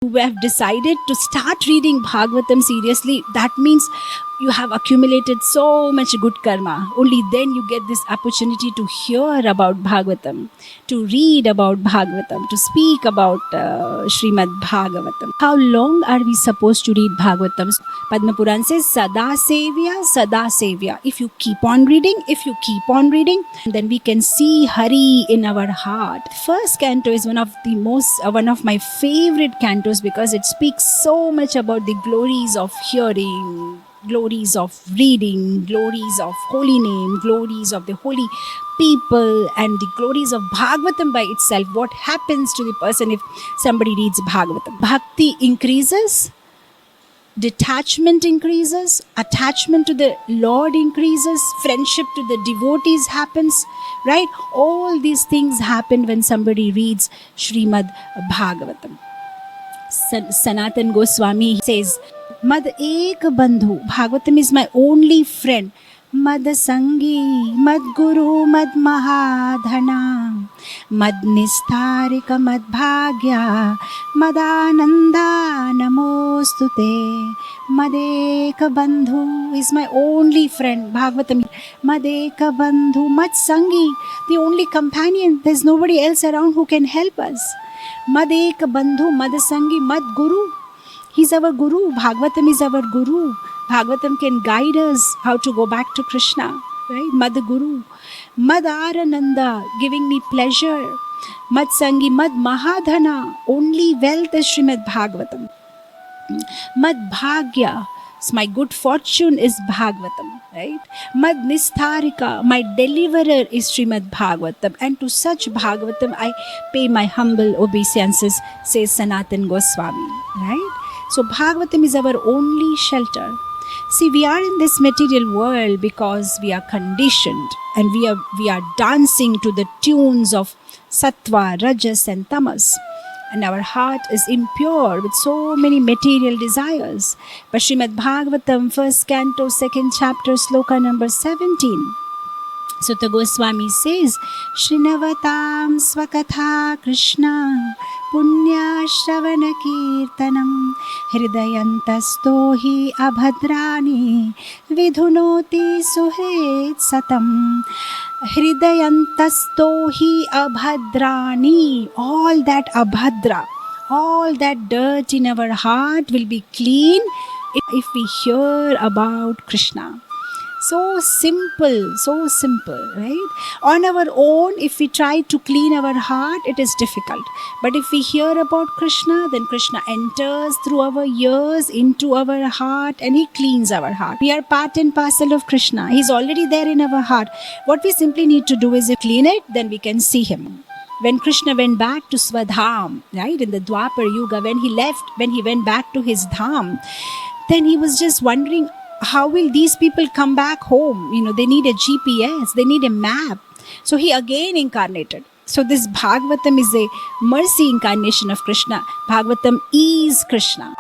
you have decided to start reading Bhagavatam seriously, that means you have accumulated so much good karma. Only then you get this opportunity to hear about Bhagavatam, to read about Bhagavatam, to speak about Srimad Bhagavatam. How long are we supposed to read Bhagavatam? Padma Puran says, Sada Sevya, Sada Sevya. If you keep on reading, then we can see Hari in our heart. First canto is one of my favorite cantos because it speaks so much about the glories of hearing, glories of reading, glories of holy name, glories of the holy people, and the glories of Bhagavatam by itself. What happens to the person if somebody reads Bhagavatam? Bhakti increases, detachment increases, attachment to the Lord increases, friendship to the devotees happens, right? All these things happen when somebody reads Srimad Bhagavatam. Sanatan Goswami says, Mad ek bandhu, Bhagavatam is my only friend. Mad sangi, mad guru, mad mahadhana, mad nistarika, mad bhagya, mad ananda namostute. Mad ek bandhu is my only friend. Bhagavatam, mad ek bandhu, mad sangi, the only companion. There's nobody else around who can help us. Mad ek bandhu, mad sangi, mad guru. He's our guru. Bhagavatam is our guru. Bhagavatam can guide us how to go back to Krishna, right? Mad Guru. Mad Arananda, giving me pleasure. Mad Sangi, Mad Mahadhana, only wealth is Srimad Bhagavatam. Mad Bhagya, my good fortune is Bhagavatam, right? Mad Nistarika, my deliverer is Srimad Bhagavatam. And to such Bhagavatam I pay my humble obeisances, says Sanatan Goswami, right? So Bhagavatam is our only shelter. See, we are in this material world because we are conditioned and we are dancing to the tunes of Sattva, Rajas and Tamas. And our heart is impure with so many material desires. But Srimad Bhagavatam, 1st canto, 2nd chapter, sloka number 17. Sutta Goswami says, Srinavatam Swakatha Krishna Punya Shravana Kirtanam Hridayantasto hi abhadrani Vidhunoti suhet satam. Hridayantasto hi abhadrani. All that abhadra, all that dirt in our heart will be clean if we hear about Krishna. So simple, right? On our own, if we try to clean our heart, it is difficult. But if we hear about Krishna, then Krishna enters through our ears into our heart and he cleans our heart. We are part and parcel of Krishna. He's already there in our heart. What we simply need to do is to clean it, then we can see him. When Krishna went back to Swadham, right, in the Dwapar Yuga, when he went back to his dham, then he was just wondering, how will these people come back home? You know, they need a GPS, they need a map. So he again incarnated. So this Bhagavatam is a mercy incarnation of Krishna. Bhagavatam is Krishna.